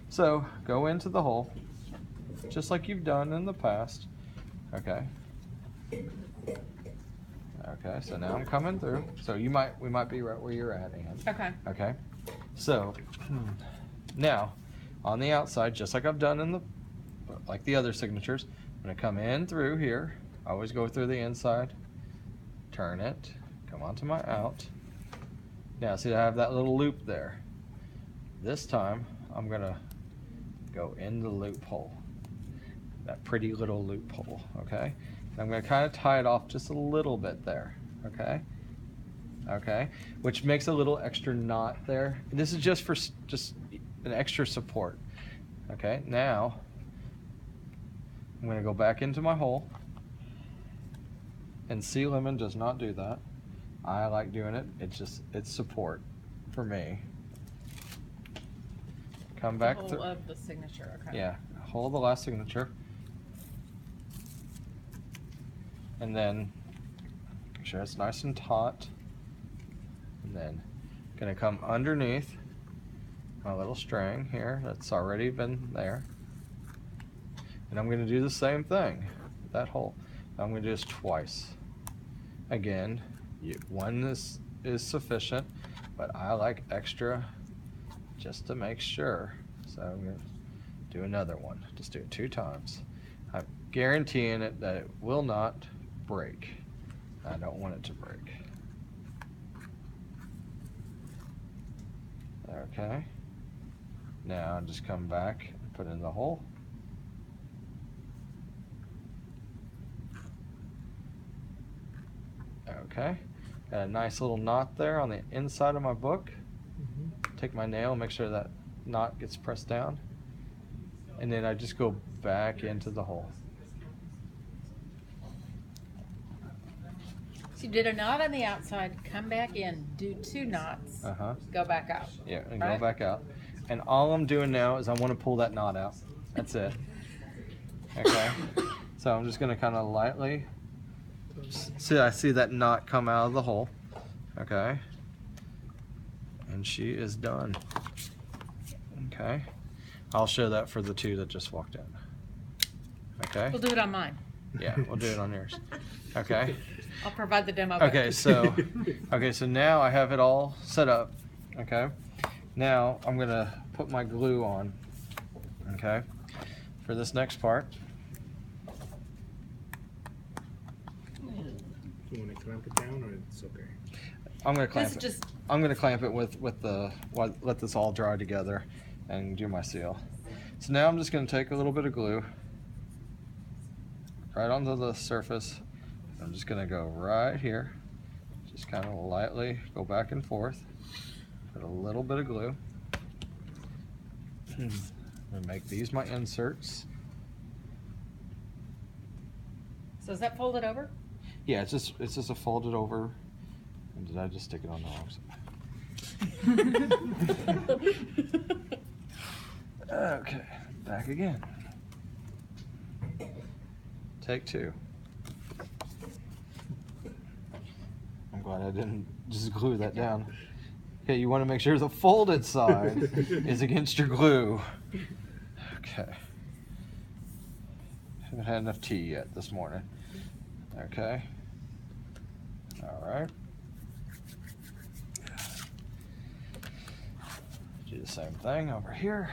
So go into the hole, just like you've done in the past. Okay. Okay, so now I'm coming through. So we might be right where you're at, Ann. Okay. Okay. So now on the outside, just like I've done in like the other signatures, I'm gonna come in through here. I always go through the inside, turn it, come onto my out. Now see, I have that little loop there. This time I'm gonna go in the loophole, that pretty little loophole. Okay, and I'm gonna kind of tie it off just a little bit there. Okay. Okay, which makes a little extra knot there. And this is just for just an extra support. Okay, now I'm going to go back into my hole, and Sea Lemon does not do that. I like doing it. It's support for me. Come back the through. whole of the signature. Okay. Yeah, hold the last signature, and then make sure it's nice and taut. And then gonna come underneath my little string here that's already been there, and I'm gonna do the same thing with that hole. I'm gonna do this twice. Again, one is sufficient, but I like extra just to make sure. So I'm gonna do another one. Just do it 2 times. I'm guaranteeing it that it will not break. I don't want it to break. Okay. Now just come back and put in the hole. Okay. Got a nice little knot there on the inside of my book. Take my nail, make sure that knot gets pressed down. And then I just go back into the hole. So you did a knot on the outside, come back in, do 2 knots, go back out. Yeah, and right? go back out. And all I'm doing now is I want to pull that knot out. That's it. Okay. So I'm just going to kind of lightly, see, I see that knot come out of the hole. Okay. And she is done. Okay. I'll show that for the 2 that just walked in. Okay. We'll do it on mine. Yeah, we'll do it on yours. Okay. I'll provide the demo. Okay, so now I have it all set up. Okay. Now I'm gonna put my glue on. Okay. For this next part. You want to clamp it down, or it's okay? I'm gonna clamp This it. just I'm gonna clamp it with let this all dry together and do my seal. So now I'm just gonna take a little bit of glue right onto the surface. I'm just gonna go right here, just kind of lightly go back and forth, put a little bit of glue. I'm gonna make these my inserts. So is that folded over? Yeah, it's just a folded over. And did I just stick it on the wrong side? Okay, back again. Take 2. I'm glad I didn't just glue that down. Okay, you want to make sure the folded side is against your glue. Okay. Haven't had enough tea yet this morning. Okay. All right. Do the same thing over here.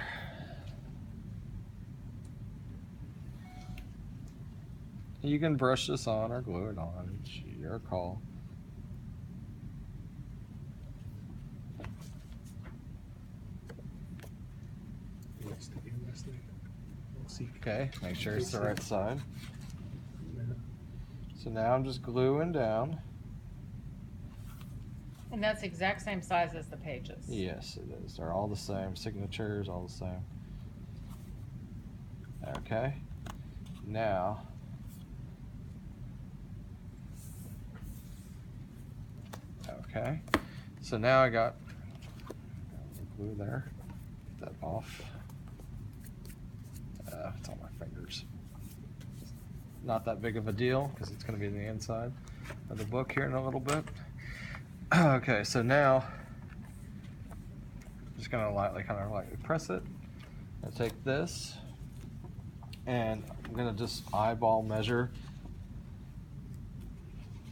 You can brush this on or glue it on. It's your call. Okay, make sure it's the right side. So now I'm just gluing down. And that's the exact same size as the pages. Yes, it is. They're all the same. Signatures, all the same. Okay. Now, okay. So now I got glue there. Get that off. It's on my fingers. Not that big of a deal because it's going to be the inside of the book here in a little bit. Okay, so now I'm just going to lightly press it, I take this and I'm gonna just eyeball measure.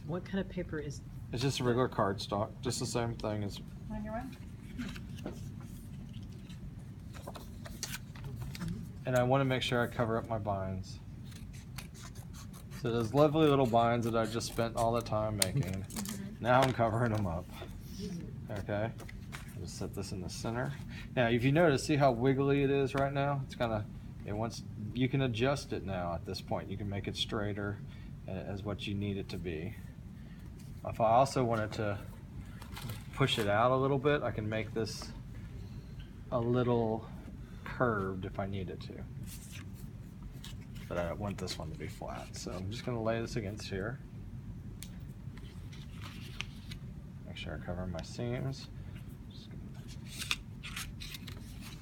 What kind of paper is? It's just a regular cardstock, just the same thing as. On your one? And I want to make sure I cover up my binds. So those lovely little binds that I just spent all the time making, now I'm covering them up. Okay, I'll just set this in the center. Now, if you notice, see how wiggly it is right now? It's kind of, you can adjust it now at this point. You can make it straighter as what you need it to be. If I also wanted to push it out a little bit, I can make this a little curved if I needed to. But I want this one to be flat, so I'm just going to lay this against here. Make sure I cover my seams. Just gonna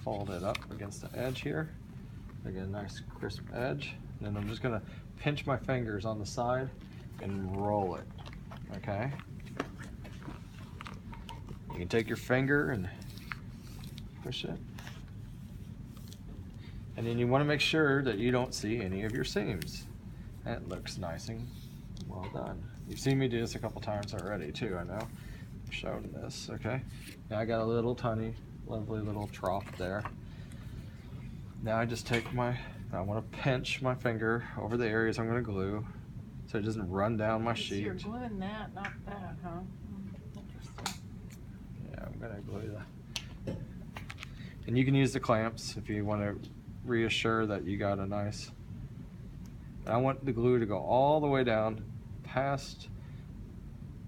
fold it up against the edge here. I get a nice crisp edge. And then I'm just going to pinch my fingers on the side and roll it. Okay? You can take your finger and push it. And then you want to make sure that you don't see any of your seams. That looks nice and well done. You've seen me do this a couple times already too, I know. I've shown this, okay? Now I got a little tiny, lovely little trough there. Now I just take I want to pinch my finger over the areas I'm going to glue so it doesn't run down my So sheet. you're gluing that, not that, huh? Interesting. Yeah, I'm going to glue that. And you can use the clamps if you want to reassure that you got a nice. I want the glue to go all the way down past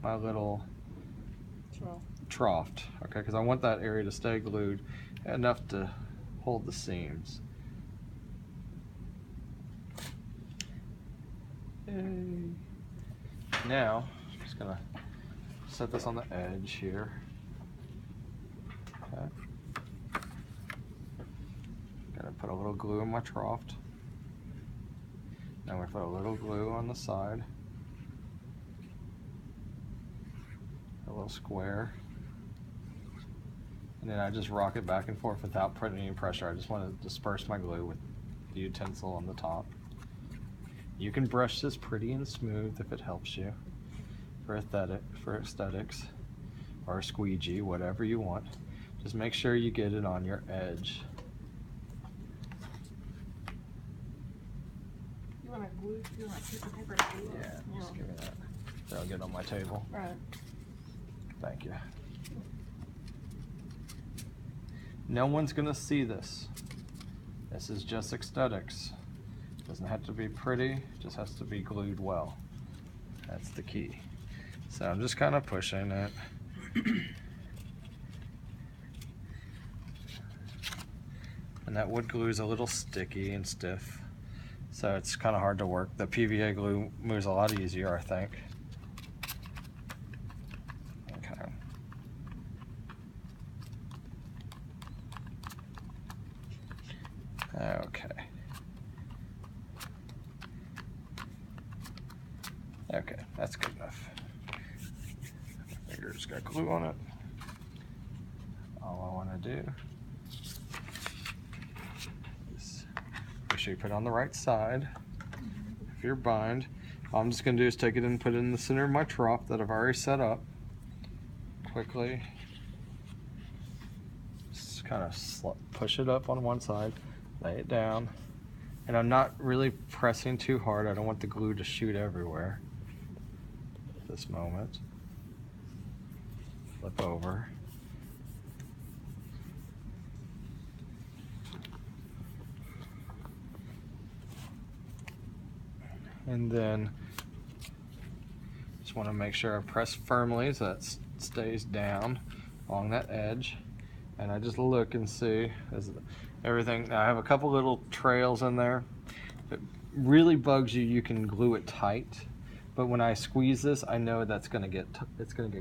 my little trough, okay, because I want that area to stay glued enough to hold the seams. Now, I'm just gonna set this on the edge here. Okay. Gotta put a little glue in my trough. Now we put a little glue on the side. A little square. And then I just rock it back and forth without putting any pressure. I just want to disperse my glue with the utensil on the top. You can brush this pretty and smooth if it helps you for aesthetics, or a squeegee, whatever you want. Just make sure you get it on your edge. You want to glue? You want a piece of paper to glue? Yeah, just give me that. So I'll get it on my table. Right. Thank you. No one's gonna see this. This is just aesthetics. Doesn't have to be pretty, just has to be glued well. That's the key. So I'm just kind of pushing it. And that wood glue is a little sticky and stiff, so it's kind of hard to work. The PVA glue moves a lot easier, I think. Okay. Okay. Okay, that's good enough. Finger's got glue on it. All I want to do is make sure you put it on the right side of your bind. All I'm just going to do is take it and put it in the center of my trough that I've already set up. Quickly, just kind of push it up on one side, lay it down, and I'm not really pressing too hard. I don't want the glue to shoot everywhere. This moment, flip over, and then just want to make sure I press firmly so that stays down along that edge, and I just look and see as everything. I have a couple little trails in there. If it really bugs you, you can glue it tight. But when I squeeze this, I know that's gonna get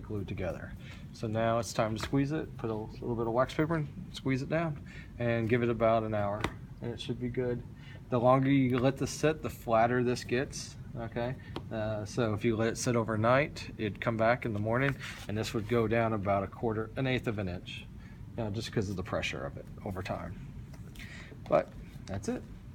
glued together. So now it's time to squeeze it. Put a little bit of wax paper and squeeze it down, and give it about an hour, and it should be good. The longer you let this sit, the flatter this gets. Okay, so if you let it sit overnight, it'd come back in the morning, and this would go down about an eighth of an inch, just because of the pressure of it over time. But that's it.